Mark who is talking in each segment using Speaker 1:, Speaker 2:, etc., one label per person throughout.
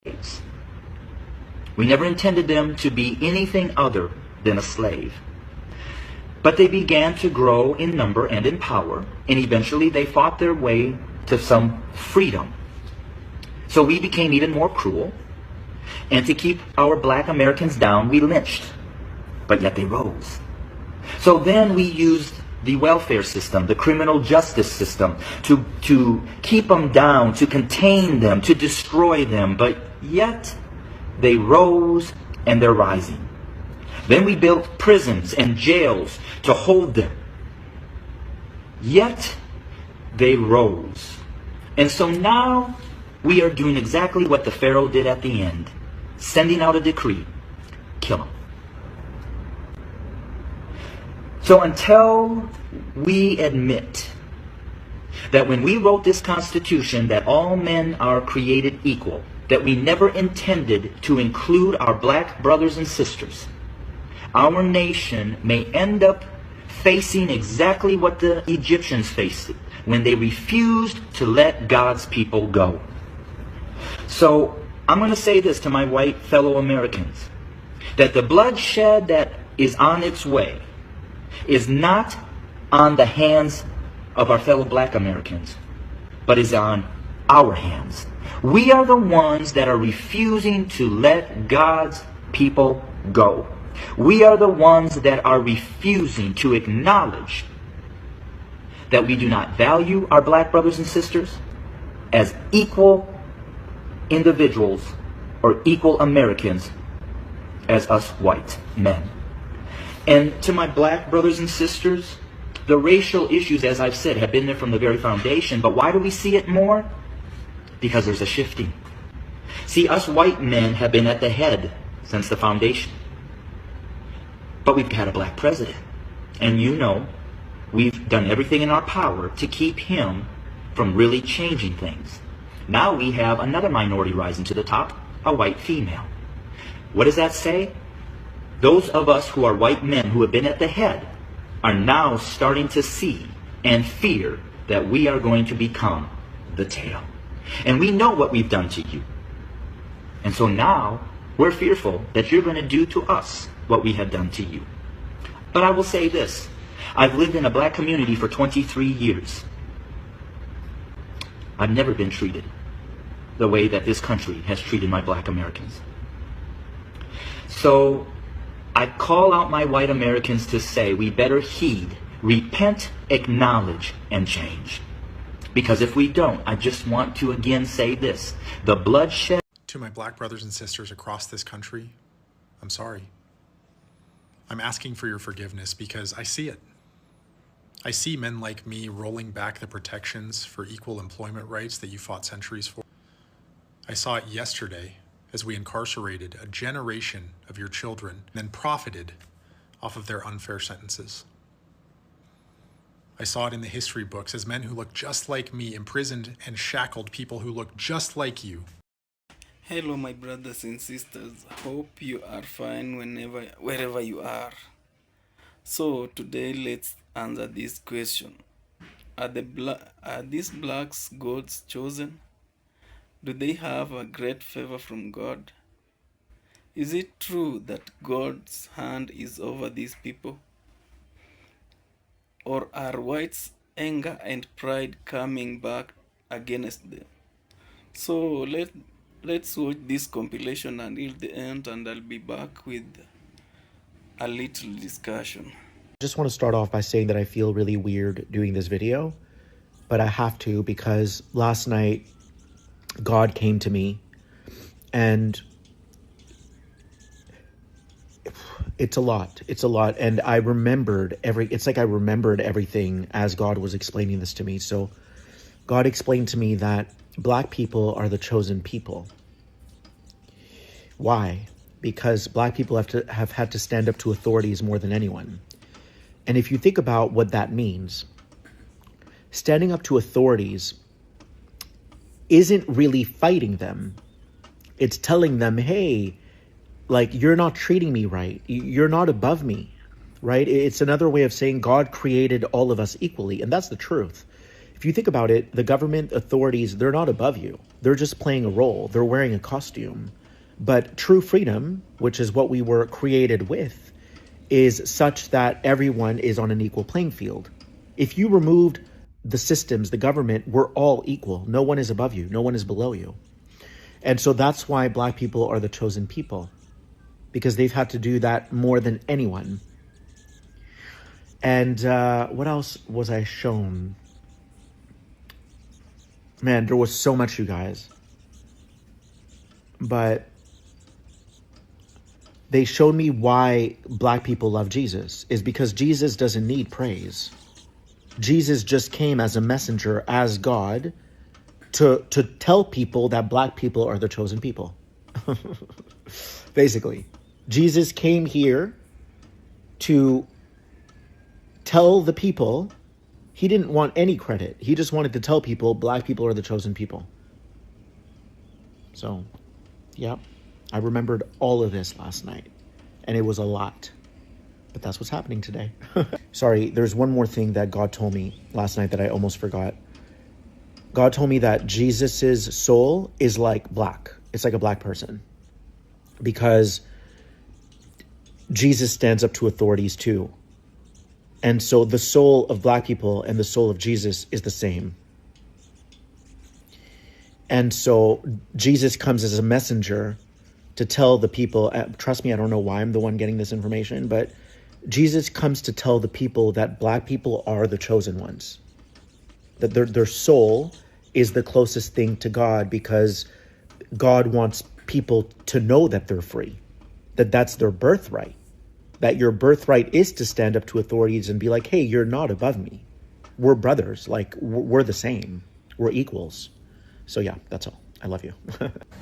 Speaker 1: slaves. We never intended them to be anything other than a slave. But they began to grow in number and in power, and eventually they fought their way to some freedom. So we became even more cruel, and to keep our black Americans down, we lynched. But yet they rose. So then we used the welfare system, the criminal justice system, to keep them down, to contain them, to destroy them. But yet they rose, and they're rising. Then we built prisons and jails to hold them. Yet they rose. And so now we are doing exactly what the Pharaoh did at the end, sending out a decree: kill them. So until we admit that when we wrote this Constitution that all men are created equal, that we never intended to include our black brothers and sisters, our nation may end up facing exactly what the Egyptians faced when they refused to let God's people go. So I'm going to say this to my white fellow Americans, that the bloodshed that is on its way is not on the hands of our fellow black Americans, but is on our hands. We are the ones that are refusing to let God's people go. We are the ones that are refusing to acknowledge that we do not value our black brothers and sisters as equal individuals or equal Americans as us white men. And to my black brothers and sisters, the racial issues, as I've said, have been there from the very foundation. But why do we see it more? Because there's a shifting. See, us white men have been at the head since the foundation. But we've had a black president. And you know, we've done everything in our power to keep him from really changing things. Now we have another minority rising to the top, a white female. What does that say? Those of us who are white men who have been at the head are now starting to see and fear that we are going to become the tail. And we know what we've done to you. And so now we're fearful that you're going to do to us what we have done to you. But I will say this. I've lived in a black community for 23 years. I've never been treated the way that this country has treated my black Americans. So I call out my white Americans to say we better heed, repent, acknowledge, and change. Because if we don't, I just want to again say this: the bloodshed.
Speaker 2: To my black brothers and sisters across this country, I'm sorry. I'm asking for your forgiveness because I see it. I see men like me rolling back the protections for equal employment rights that you fought centuries for. I saw it yesterday as we incarcerated a generation of your children and then profited off of their unfair sentences. I saw it in the history books as men who looked just like me imprisoned and shackled people who looked just like you.
Speaker 3: Hello my brothers and sisters, hope you are fine wherever you are. So today let's answer this question. Are these blacks God's chosen? Do they have a great favor from God? Is it true that God's hand is over these people? Or are whites' anger and pride coming back against them? So let's watch this compilation until the end, and I'll be back with a little discussion.
Speaker 4: I just want to start off by saying that I feel really weird doing this video, but I have to because last night God came to me and it's a lot. And I remembered I remembered everything as God was explaining this to me. So God explained to me that black people are the chosen people. Why? Because black people have had to stand up to authorities more than anyone. And if you think about what that means, standing up to authorities isn't really fighting them. It's telling them, hey, like, you're not treating me right. You're not above me, right? It's another way of saying God created all of us equally. And that's the truth. If you think about it, the government authorities, they're not above you. They're just playing a role. They're wearing a costume. But true freedom, which is what we were created with, is such that everyone is on an equal playing field. If you removed the systems, the government, we're all equal. No one is above you. No one is below you. And so that's why Black people are the chosen people, because they've had to do that more than anyone. And what else was I shown? Man, there was so much, you guys. But they showed me why Black people love Jesus is because Jesus doesn't need praise. Jesus just came as a messenger, as God, to tell people that Black people are the chosen people. Basically, Jesus came here to tell the people. He didn't want any credit. He just wanted to tell people Black people are the chosen people. So, yeah, I remembered all of this last night, and it was a lot. But that's what's happening today. Sorry, there's one more thing that God told me last night that I almost forgot. God told me that Jesus's soul is like black. It's like a black person. Because Jesus stands up to authorities too. And so the soul of Black people and the soul of Jesus is the same. And so Jesus comes as a messenger to tell the people, trust me, I don't know why I'm the one getting this information, but Jesus comes to tell the people that Black people are the chosen ones. That their soul is the closest thing to God, because God wants people to know that they're free, that that's their birthright, that your birthright is to stand up to authorities and be like, hey, you're not above me. We're brothers. Like, we're the same. We're equals. So yeah, that's all. I love you.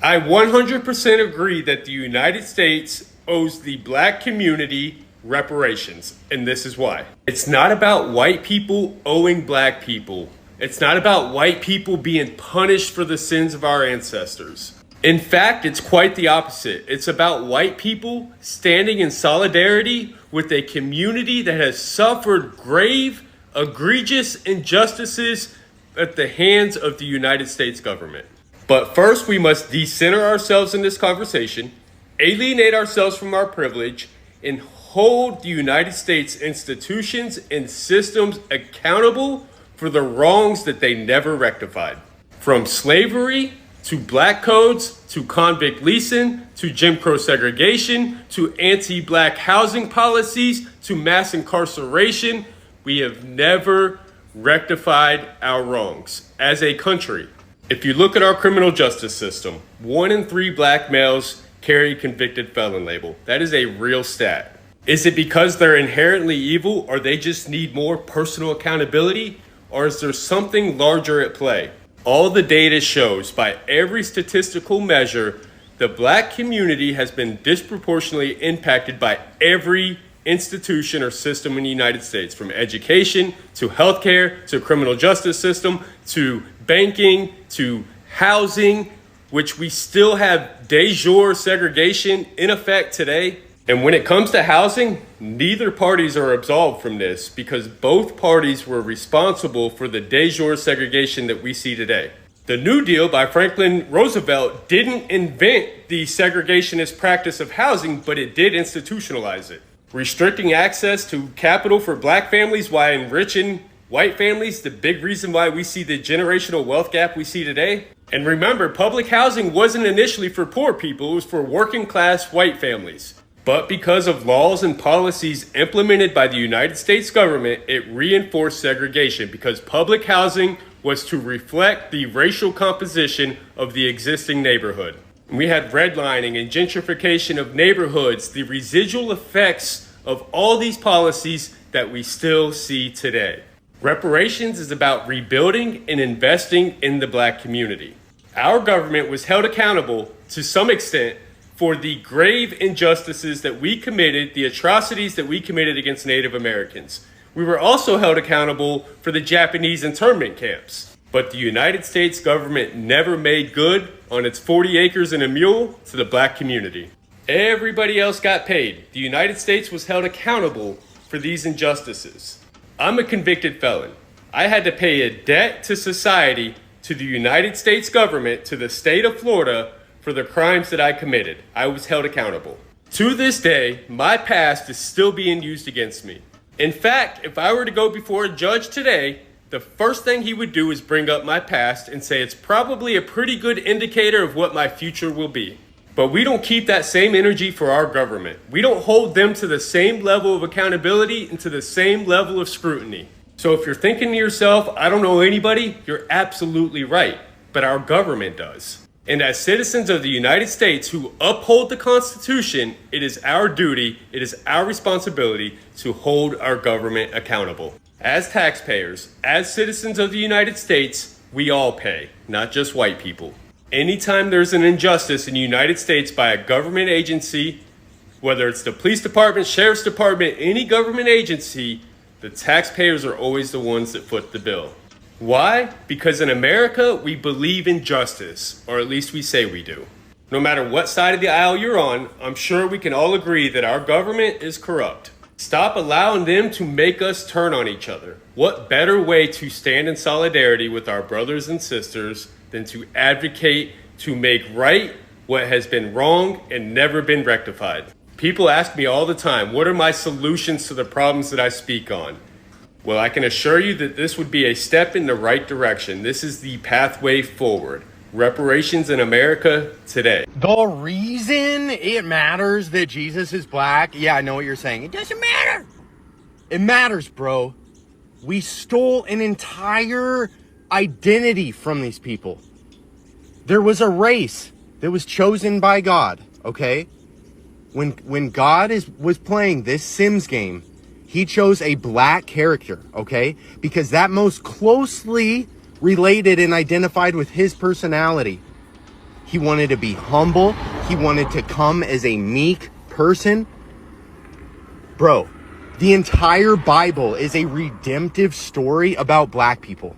Speaker 5: I 100% agree that the United States owes the Black community reparations, and this is why. It's not about white people owing Black people. It's not about white people being punished for the sins of our ancestors. In fact, it's quite the opposite. It's about white people standing in solidarity with a community that has suffered grave, egregious injustices at the hands of the United States government. But first, we must decenter ourselves in this conversation, alienate ourselves from our privilege, and hold the United States institutions and systems accountable for the wrongs that they never rectified. From slavery to Black codes, to convict leasing, to Jim Crow segregation, to anti-Black housing policies, to mass incarceration, we have never rectified our wrongs as a country. If you look at our criminal justice system, 1 in 3 Black males carry convicted felon label. That is a real stat. Is it because they're inherently evil, or they just need more personal accountability, or is there something larger at play? All the data shows, by every statistical measure, the Black community has been disproportionately impacted by every institution or system in the United States, from education to healthcare to criminal justice system to banking to housing, which we still have de jure segregation in effect today. And when it comes to housing, neither parties are absolved from this, because both parties were responsible for the de jure segregation that we see today. The New Deal by Franklin Roosevelt didn't invent the segregationist practice of housing, but it did institutionalize it. Restricting access to capital for Black families while enriching white families, the big reason why we see the generational wealth gap we see today. And remember, public housing wasn't initially for poor people, it was for working class white families. But because of laws and policies implemented by the United States government, it reinforced segregation, because public housing was to reflect the racial composition of the existing neighborhood. And we had redlining and gentrification of neighborhoods, the residual effects of all these policies that we still see today. Reparations is about rebuilding and investing in the Black community. Our government was held accountable to some extent for the grave injustices that we committed, the atrocities that we committed against Native Americans. We were also held accountable for the Japanese internment camps. But the United States government never made good on its 40 acres and a mule to the Black community. Everybody else got paid. The United States was held accountable for these injustices. I'm a convicted felon. I had to pay a debt to society, to the United States government, to the state of Florida for the crimes that I committed. I was held accountable. To this day, my past is still being used against me. In fact, if I were to go before a judge today, the first thing he would do is bring up my past and say it's probably a pretty good indicator of what my future will be. But we don't keep that same energy for our government. We don't hold them to the same level of accountability and to the same level of scrutiny. So if you're thinking to yourself, I don't know anybody, you're absolutely right. But our government does. And as citizens of the United States who uphold the Constitution, it is our duty, it is our responsibility to hold our government accountable. As taxpayers, as citizens of the United States, we all pay, not just white people. Anytime there's an injustice in the United States by a government agency, whether it's the police department, sheriff's department, any government agency, the taxpayers are always the ones that foot the bill. Why? Because in America, we believe in justice, or at least we say we do. No matter what side of the aisle you're on, I'm sure we can all agree that our government is corrupt. Stop allowing them to make us turn on each other. What better way to stand in solidarity with our brothers and sisters than to advocate to make right what has been wrong and never been rectified? People ask me all the time, what are my solutions to the problems that I speak on? Well, I can assure you that this would be a step in the right direction. This is the pathway forward. Reparations in America today.
Speaker 6: The reason it matters that Jesus is black, yeah, I know what you're saying. It doesn't matter. It matters, bro. We stole an entire identity from these people. There was a race that was chosen by God, okay? When God was playing this Sims game, he chose a black character, okay? Because that most closely related and identified with his personality. He wanted to be humble. He wanted to come as a meek person. Bro, the entire Bible is a redemptive story about black people.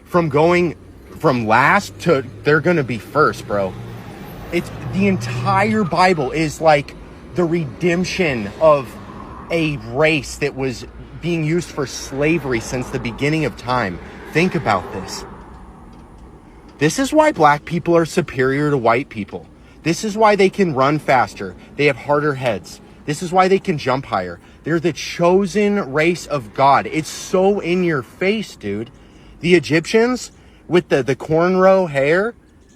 Speaker 6: From going from last to they're gonna be first, bro. It's the entire Bible is like the redemption of a race that was being used for slavery since the beginning of time. Think about this. This is why black people are superior to white people. This is why they can run faster. They have harder heads. This is why they can jump higher. They're the chosen race of God. It's so in your face, dude. The Egyptians with the cornrow hair.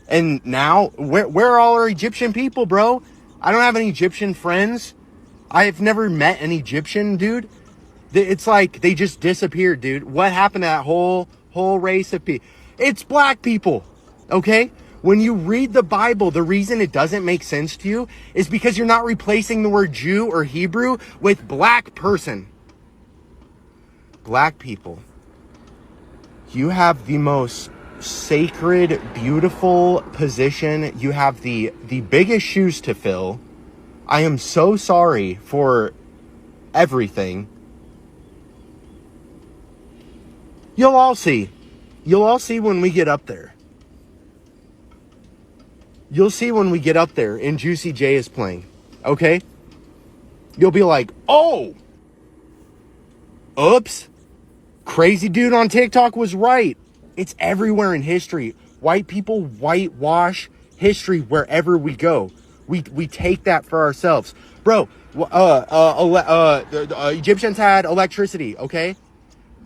Speaker 6: And now, where are all our Egyptian people, bro? I don't have any Egyptian friends. I've never met an Egyptian, dude. It's like they just disappeared, dude. What happened to that whole race of people? It's black people, okay? When you read the Bible, the reason it doesn't make sense to you is because you're not replacing the word Jew or Hebrew with black person. Black people. You have the most sacred, beautiful position. You have the biggest shoes to fill. I am so sorry for everything. You'll all see. You'll all see when we get up there. You'll see when we get up there and Juicy J is playing. Okay? You'll be like, oh! Oops. Crazy dude on TikTok was right. It's everywhere in history. White people whitewash history wherever we go. We take that for ourselves. Bro, the Egyptians had electricity, okay?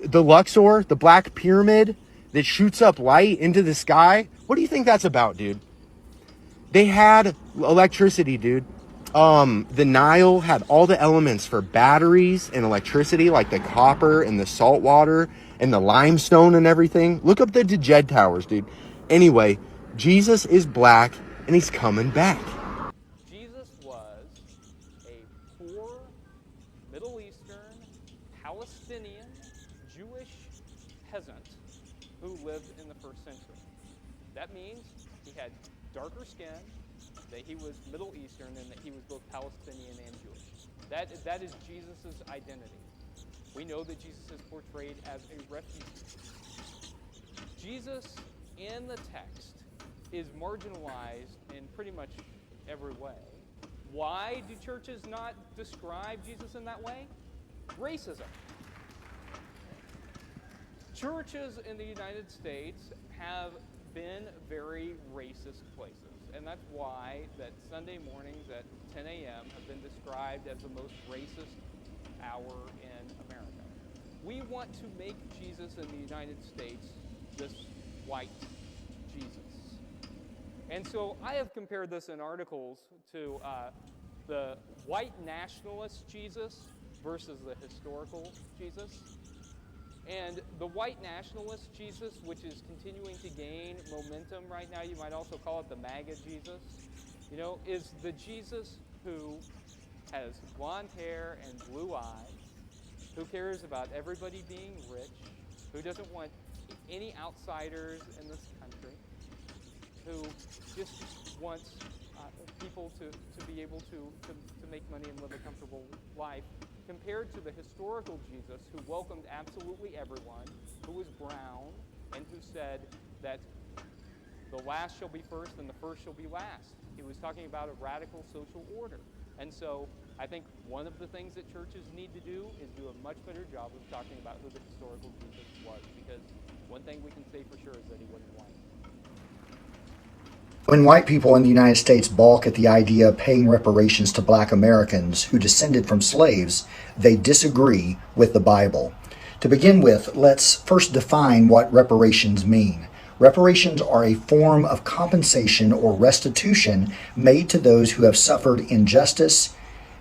Speaker 6: The Luxor, the Black Pyramid that shoots up light into the sky. What do you think that's about, dude? They had electricity, dude. The Nile had all the elements for batteries and electricity, like the copper and the salt water and the limestone and everything. Look up the Djed Towers, dude. Anyway, Jesus is black and he's coming back.
Speaker 7: Jesus was a poor, Middle Eastern, Palestinian, Jewish peasant who lived in the first century. That means he had darker skin, that he was Middle Eastern, and that he was both Palestinian and Jewish. That is Jesus' identity. We know that Jesus is portrayed as a refugee. Jesus, in the text, is marginalized in pretty much every way. Why do churches not describe Jesus in that way? Racism. churches in the United States have been very racist places. And that's why that Sunday mornings at 10 a.m. have been described as the most racist hour in America. We want to make Jesus in the United States this white Jesus. And so I have compared this in articles to the white nationalist Jesus versus the historical Jesus. And the white nationalist Jesus, which is continuing to gain momentum right now, you might also call it the MAGA Jesus, is the Jesus who has blonde hair and blue eyes, who cares about everybody being rich, who doesn't want any outsiders in this country, who just wants people to be able to make money and live a comfortable life, compared to the historical Jesus who welcomed absolutely everyone, who was brown, and who said that the last shall be first and the first shall be last. He was talking about a radical social order. And so I think one of the things that churches need to do is do a much better job of talking about who the historical Jesus was, because one thing we can say for sure is that he wasn't white.
Speaker 8: When white people in the United States balk at the idea of paying reparations to black Americans who descended from slaves, they disagree with the Bible. To begin with, let's first define what reparations mean. Reparations are a form of compensation or restitution made to those who have suffered injustice,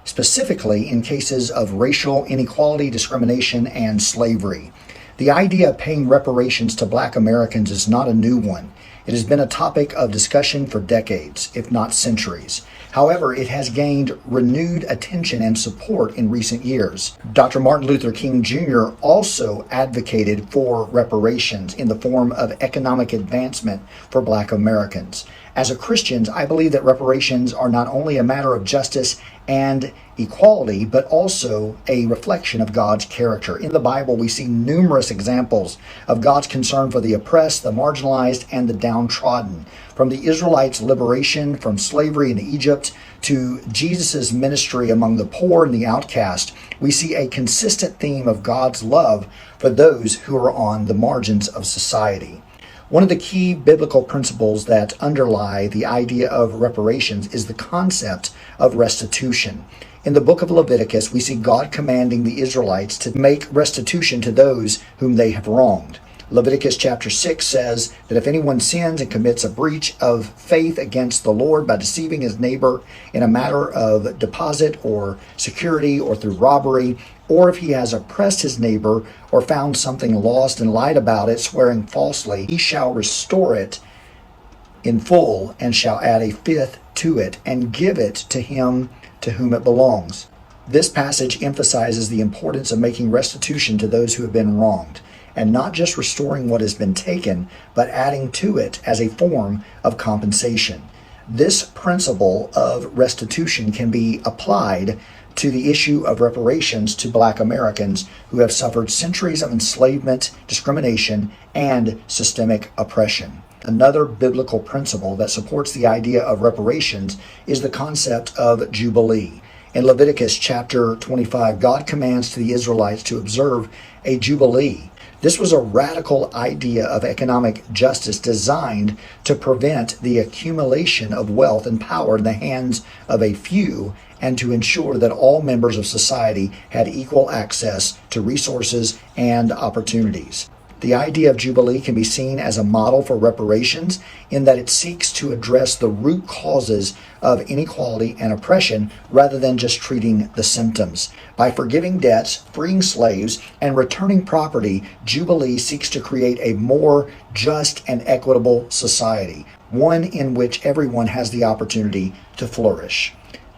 Speaker 8: specifically in cases of racial inequality, discrimination, and slavery. The idea of paying reparations to black Americans is not a new one. It has been a topic of discussion for decades, if not centuries. However, it has gained renewed attention and support in recent years. Dr. Martin Luther King Jr. also advocated for reparations in the form of economic advancement for black Americans. As a Christian, I believe that reparations are not only a matter of justice and equality, but also a reflection of God's character. In the Bible, we see numerous examples of God's concern for the oppressed, the marginalized, and the downtrodden. From the Israelites' liberation from slavery in Egypt to Jesus' ministry among the poor and the outcast, we see a consistent theme of God's love for those who are on the margins of society. One of the key biblical principles that underlie the idea of reparations is the concept of restitution. In the book of Leviticus, we see God commanding the Israelites to make restitution to those whom they have wronged. Leviticus chapter 6 says that if anyone sins and commits a breach of faith against the Lord by deceiving his neighbor in a matter of deposit or security or through robbery, or if he has oppressed his neighbor or found something lost and lied about it, swearing falsely, he shall restore it in full and shall add a fifth to it and give it to him to whom it belongs. This passage emphasizes the importance of making restitution to those who have been wronged, and not just restoring what has been taken, but adding to it as a form of compensation. This principle of restitution can be applied to the issue of reparations to black Americans who have suffered centuries of enslavement, discrimination, and systemic oppression. Another biblical principle that supports the idea of reparations is the concept of Jubilee. In Leviticus chapter 25, God commands to the Israelites to observe a Jubilee. This was a radical idea of economic justice designed to prevent the accumulation of wealth and power in the hands of a few and to ensure that all members of society had equal access to resources and opportunities. The idea of Jubilee can be seen as a model for reparations in that it seeks to address the root causes of inequality and oppression rather than just treating the symptoms. By forgiving debts, freeing slaves, and returning property, Jubilee seeks to create a more just and equitable society, one in which everyone has the opportunity to flourish.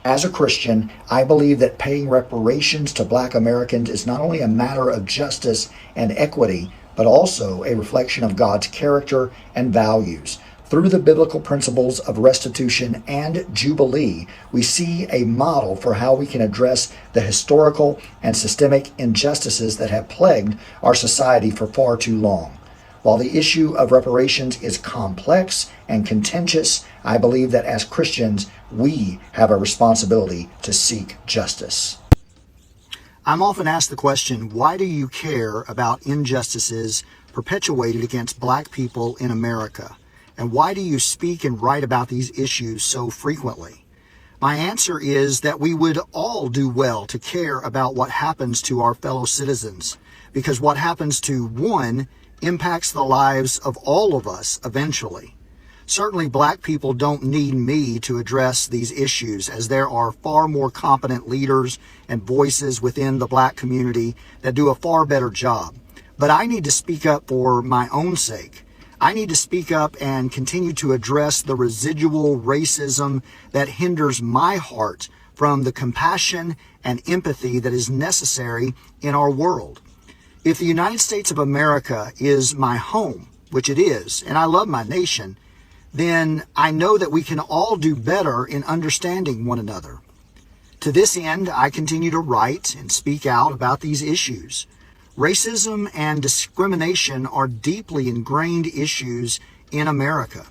Speaker 8: As a Christian, I believe that paying reparations to black Americans is not only a matter of justice and equity, but also a reflection of God's character and values. Through the biblical principles of restitution and Jubilee, we see a model for how we can address the historical and systemic injustices that have plagued our society for far too long. While the issue of reparations is complex and contentious, I believe that as Christians, we have a responsibility to seek justice. I'm often asked the question, why do you care about injustices perpetuated against black people in America? And why do you speak and write about these issues so frequently? My answer is that we would all do well to care about what happens to our fellow citizens, because what happens to one impacts the lives of all of us eventually. Certainly, black people don't need me to address these issues, as there are far more competent leaders and voices within the black community that do a far better job. But I need to speak up for my own sake. I need to speak up and continue to address the residual racism that hinders my heart from the compassion and empathy that is necessary in our world. If the United States of America is my home, which it is, and I love my nation, then I know that we can all do better in understanding one another. To this end, I continue to write and speak out about these issues. Racism and discrimination are deeply ingrained issues in America,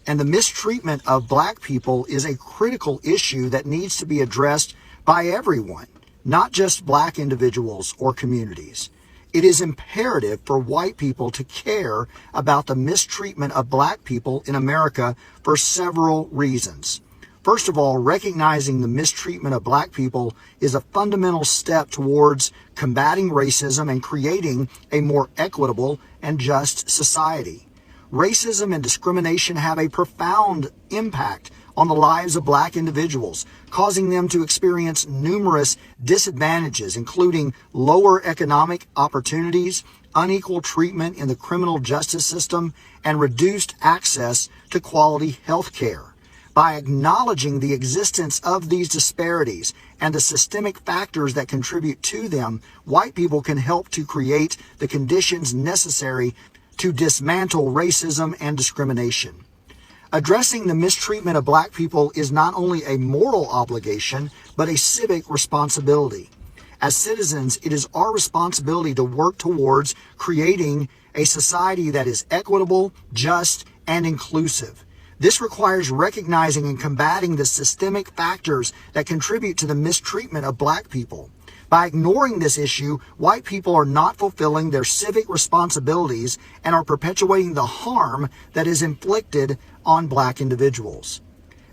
Speaker 8: and the mistreatment of black people is a critical issue that needs to be addressed by everyone, not just black individuals or communities. It is imperative for white people to care about the mistreatment of black people in America for several reasons. First of all, recognizing the mistreatment of black people is a fundamental step towards combating racism and creating a more equitable and just society. Racism and discrimination have a profound impact on the lives of black individuals, causing them to experience numerous disadvantages, including lower economic opportunities, unequal treatment in the criminal justice system, and reduced access to quality health care. By acknowledging the existence of these disparities and the systemic factors that contribute to them, white people can help to create the conditions necessary to dismantle racism and discrimination. Addressing the mistreatment of black people is not only a moral obligation, but a civic responsibility. As citizens, it is our responsibility to work towards creating a society that is equitable, just, and inclusive. This requires recognizing and combating the systemic factors that contribute to the mistreatment of black people. By ignoring this issue, white people are not fulfilling their civic responsibilities and are perpetuating the harm that is inflicted on black individuals.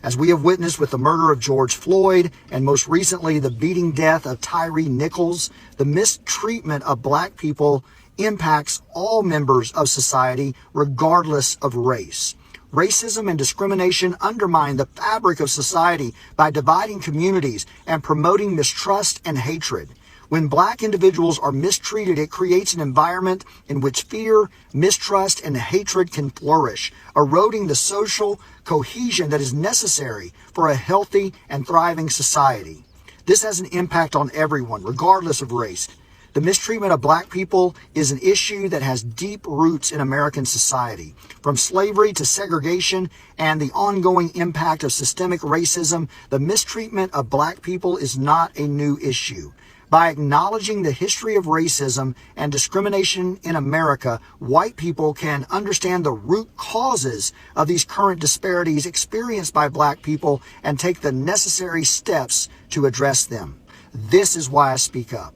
Speaker 8: As we have witnessed with the murder of George Floyd and most recently the beating death of Tyree Nichols, the mistreatment of black people impacts all members of society regardless of race. Racism and discrimination undermine the fabric of society by dividing communities and promoting mistrust and hatred. When black individuals are mistreated, it creates an environment in which fear, mistrust, and hatred can flourish, eroding the social cohesion that is necessary for a healthy and thriving society. This has an impact on everyone, regardless of race. The mistreatment of black people is an issue that has deep roots in American society. From slavery to segregation and the ongoing impact of systemic racism, the mistreatment of black people is not a new issue. By acknowledging the history of racism and discrimination in America, white people can understand the root causes of these current disparities experienced by black people and take the necessary steps to address them. This is why I speak up.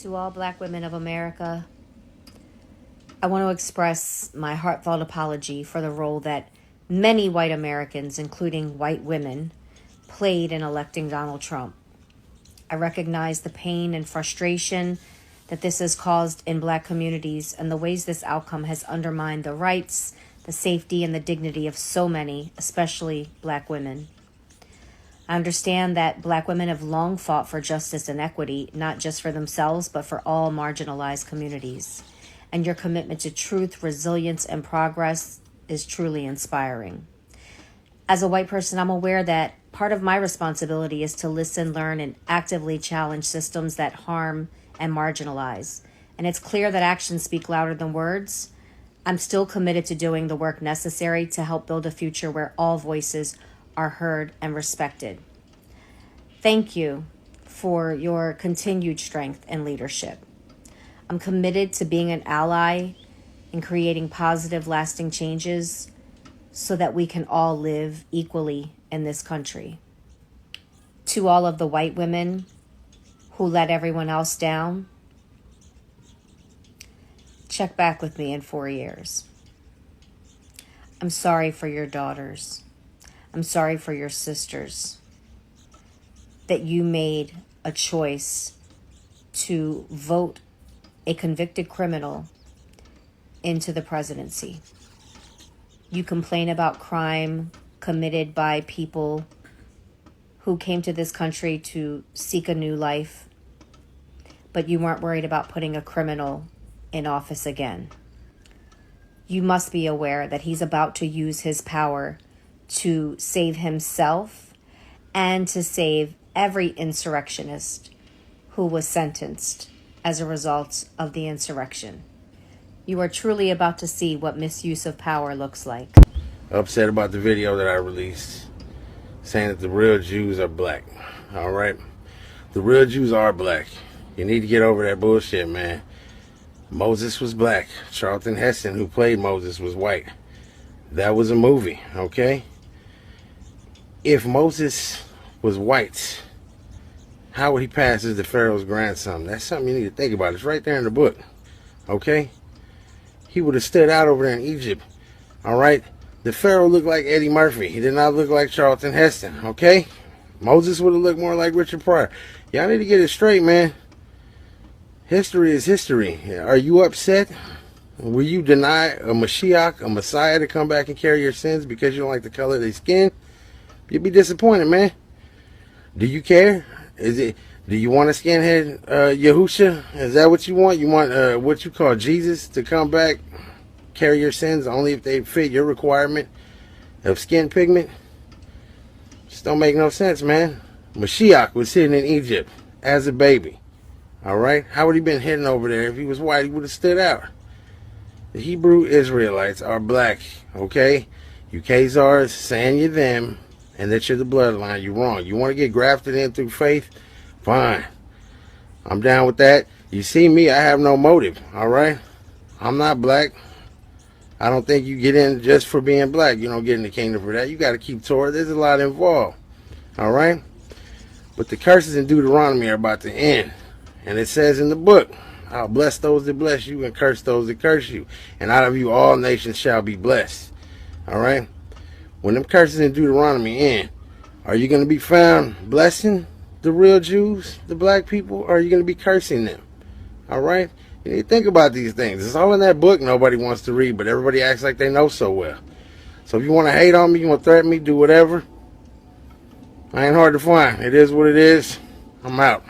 Speaker 9: To all black women of America, I want to express my heartfelt apology for the role that many white Americans, including white women, played in electing Donald Trump. I recognize the pain and frustration that this has caused in black communities and the ways this outcome has undermined the rights, the safety, and the dignity of so many, especially black women. I understand that black women have long fought for justice and equity, not just for themselves, but for all marginalized communities. And your commitment to truth, resilience, and progress is truly inspiring. As a white person, I'm aware that part of my responsibility is to listen, learn, and actively challenge systems that harm and marginalize. And it's clear that actions speak louder than words. I'm still committed to doing the work necessary to help build a future where all voices are heard and respected. Thank you for your continued strength and leadership. I'm committed to being an ally in creating positive, lasting changes so that we can all live equally in this country. To all of the white women who let everyone else down, check back with me in 4 years. I'm sorry for your daughters. I'm sorry for your sisters that you made a choice to vote a convicted criminal into the presidency. You complain about crime committed by people who came to this country to seek a new life, but you weren't worried about putting a criminal in office again. You must be aware that he's about to use his power to save himself and to save every insurrectionist who was sentenced as a result of the insurrection. You are truly about to see what misuse of power looks like.
Speaker 10: Upset about the video that I released saying that the real Jews are black. All right? The real Jews are black. You need to get over that bullshit, man. Moses was black. Charlton Heston, who played Moses, was white. That was a movie, okay? If Moses was white, how would he pass as the Pharaoh's grandson? That's something you need to think about. It's right there in the book, okay? He would have stood out over there in Egypt, all right? The Pharaoh looked like Eddie Murphy. He did not look like Charlton Heston, okay? Moses would have looked more like Richard Pryor. Y'all need to get it straight, man. History is history. Are you upset? Will you deny a Mashiach, a Messiah, to come back and carry your sins because you don't like the color of their skin? You'd be disappointed, man. Do you care? Do you want a skinhead Yahusha? Is that what you want? You want what you call Jesus to come back, carry your sins only if they fit your requirement of skin pigment? Just don't make no sense, man. Mashiach was sitting in Egypt as a baby. All right? How would he been hidden over there? If he was white, he would have stood out. The Hebrew Israelites are black, okay? You Khazars saying you're them and that you're the bloodline. You're wrong. You want to get grafted in through faith? Fine. I'm down with that. You see me, I have no motive, all right? I'm not black. I don't think you get in just for being black. You don't get in the kingdom for that. You got to keep Torah. There's a lot involved, all right? But the curses in Deuteronomy are about to end. And it says in the book, I'll bless those that bless you and curse those that curse you. And out of you all nations shall be blessed. All right? When them curses in Deuteronomy end, are you going to be found blessing the real Jews, the black people, or are you going to be cursing them? All right? You need to think about these things. It's all in that book nobody wants to read, but everybody acts like they know so well. So if you want to hate on me, you want to threaten me, do whatever. I ain't hard to find. It is what it is. I'm out.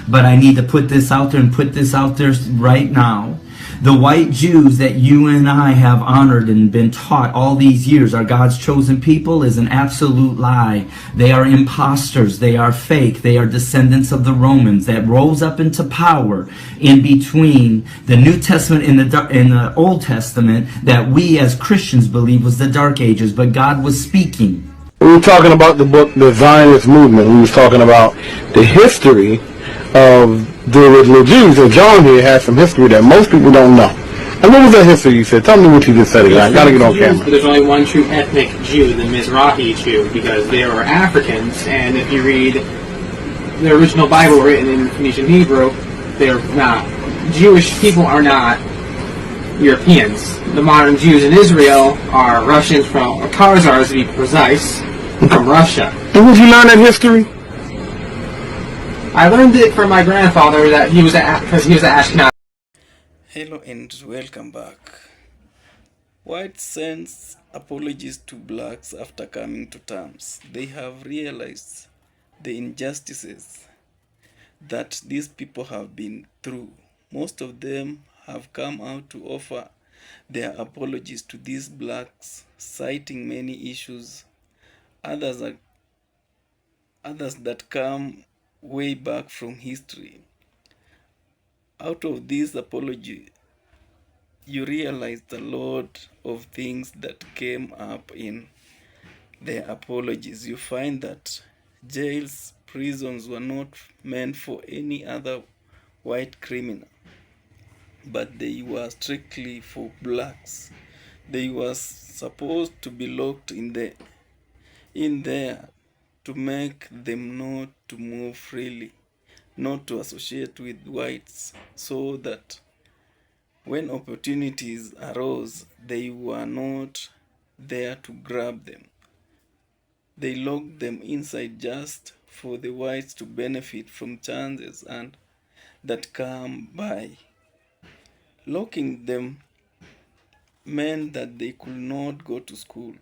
Speaker 1: But I need to put this out there and put this out there right now. The white Jews that you and I have honored and been taught all these years are God's chosen people is an absolute lie. They are imposters. They are fake. They are descendants of the Romans that rose up into power in between the New Testament and the Old Testament that we as Christians believe was the Dark Ages, but God was speaking.
Speaker 11: We were talking about the book, The Zionist Movement. We was talking about the history of the original Jews. And John here has some history that most people don't know. And what was that history you said? Tell me what you just said again. I gotta get on camera.
Speaker 12: But there's only one true ethnic Jew, the Mizrahi Jew, because they are Africans, and if you read the original Bible written in Phoenician Hebrew, they're not. Jewish people are not Europeans. The modern Jews in Israel are Russians or Khazars to be precise, from Russia.
Speaker 11: And would you learn that history?
Speaker 12: I learned it from my grandfather that he was because he was an Ashkenazi.
Speaker 3: Hello and welcome back. White sends apologies to blacks after coming to terms. They have realized the injustices that these people have been through. Most of them have come out to offer their apologies to these blacks, citing many issues. Others that come way back from history. Out of this apology, you realize a lot of things that came up in their apologies. You find that jails, prisons were not meant for any other white criminal, but they were strictly for blacks. They were supposed to be locked in there to make them not to move freely, not to associate with whites, so that When opportunities arose, they were not there to grab them. They locked them inside just for the whites to benefit from chances and that come by. Locking them meant that they could not go to school.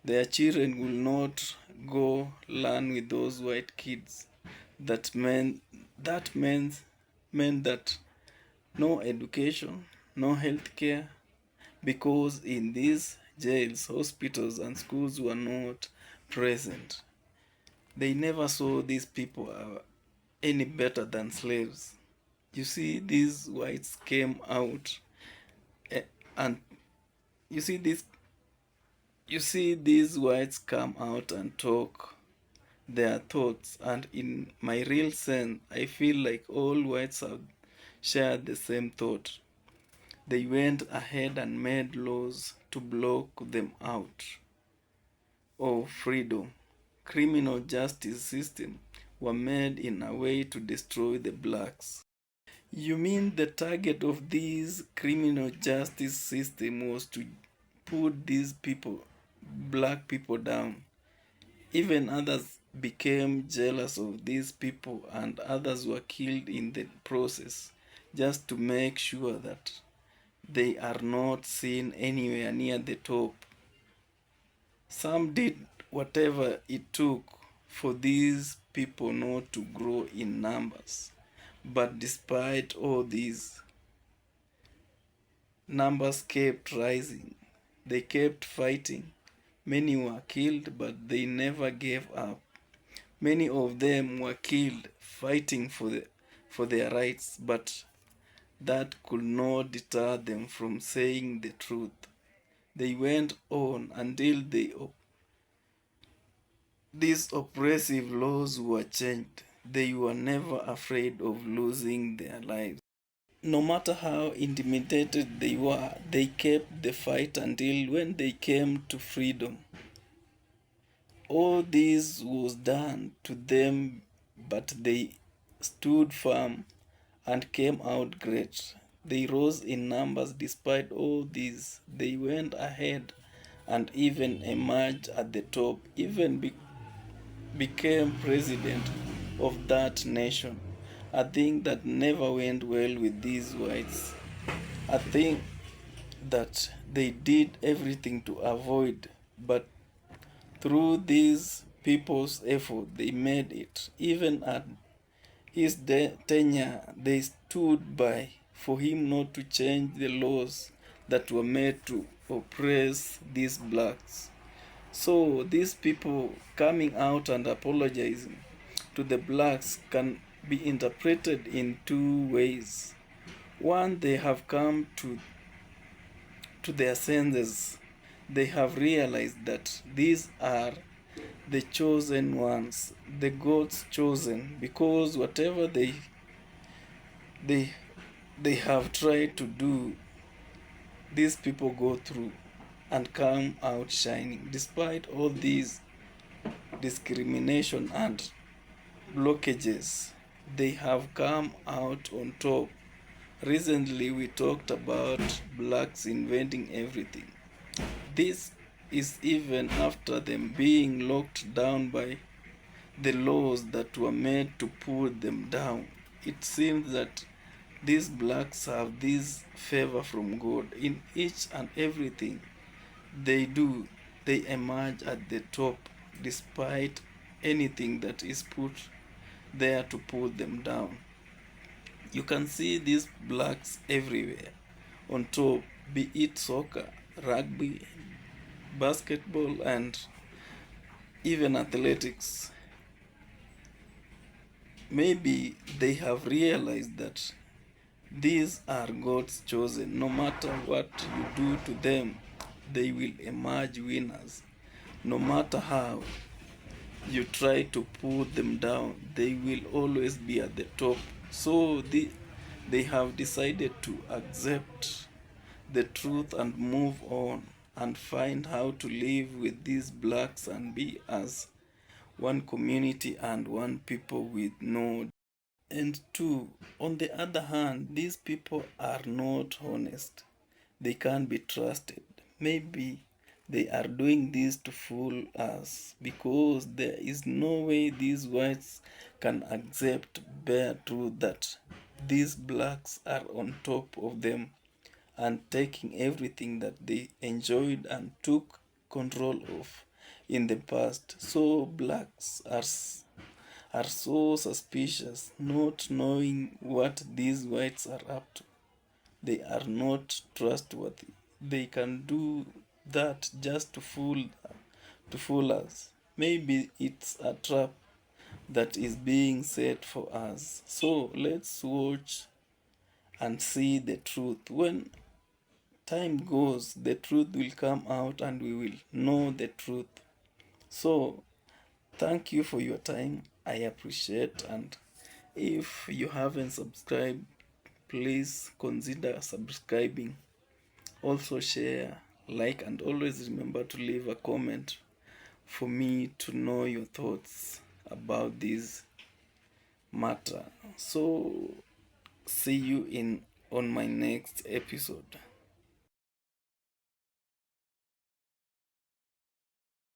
Speaker 3: Their children will not go learn with those white kids. That meant that no education, no health care, because in these jails, hospitals, and schools were not present. They never saw these people any better than slaves. You see, these whites came out, and you see these whites come out and talk their thoughts, and in my real sense, I feel like all whites have shared the same thought. They went ahead and made laws to block them out of freedom. Criminal justice systems were made in a way to destroy the blacks. You mean the target of this criminal justice system was to put these people, black people, down? Even others became jealous of these people, and others were killed in the process, just to make sure that they are not seen anywhere near the top. Some did whatever it took for these people not to grow in numbers. But despite all these, numbers kept rising. They kept fighting. Many were killed, but they never gave up. Many of them were killed fighting for their rights, but that could not deter them from saying the truth. They went on until these oppressive laws were changed. They were never afraid of losing their lives. No matter how intimidated they were, they kept the fight until when they came to freedom. All this was done to them, but they stood firm and came out great. They rose in numbers despite all this. They went ahead and even emerged at the top, even became president of that nation. A thing that never went well with these whites. A thing that they did everything to avoid, but through these people's effort, they made it. Even at his tenure, they stood by for him not to change the laws that were made to oppress these blacks. So these people coming out and apologizing to the blacks can be interpreted in two ways. One, they have come to their senses. They have realized that these are the chosen ones, the God's chosen, because whatever they have tried to do, these people go through and come out shining. Despite all these discrimination and blockages, they have come out on top. Recently, we talked about blacks inventing everything. This is even after them being locked down by the laws that were made to put them down. It seems that these blacks have this favor from God. In each and everything they do, they emerge at the top despite anything that is put there to pull them down. You can see these blacks everywhere on top, be it soccer, rugby, basketball, and even athletics. Maybe they have realized that these are God's chosen. No matter what you do to them, they will emerge winners. No matter how you try to pull them down, they will always be at the top. So they have decided to accept the truth and move on and find how to live with these blacks and be as one community and one people with no And two, on the other hand, these people are not honest. They can't be trusted. Maybe they are doing this to fool us because there is no way these whites can accept bare truth that these blacks are on top of them and taking everything that they enjoyed and took control of in the past. So blacks are so suspicious, not knowing what these whites are up to. They are not trustworthy. They can do that just to fool us. Maybe it's a trap that is being set for us. So let's watch and see the truth. When time goes, the truth will come out and we will know the truth. So thank you for your time. I appreciate, and if you haven't subscribed, please consider subscribing. Also share, like, and always remember to leave a comment for me to know your thoughts about this matter. So see you on my next episode.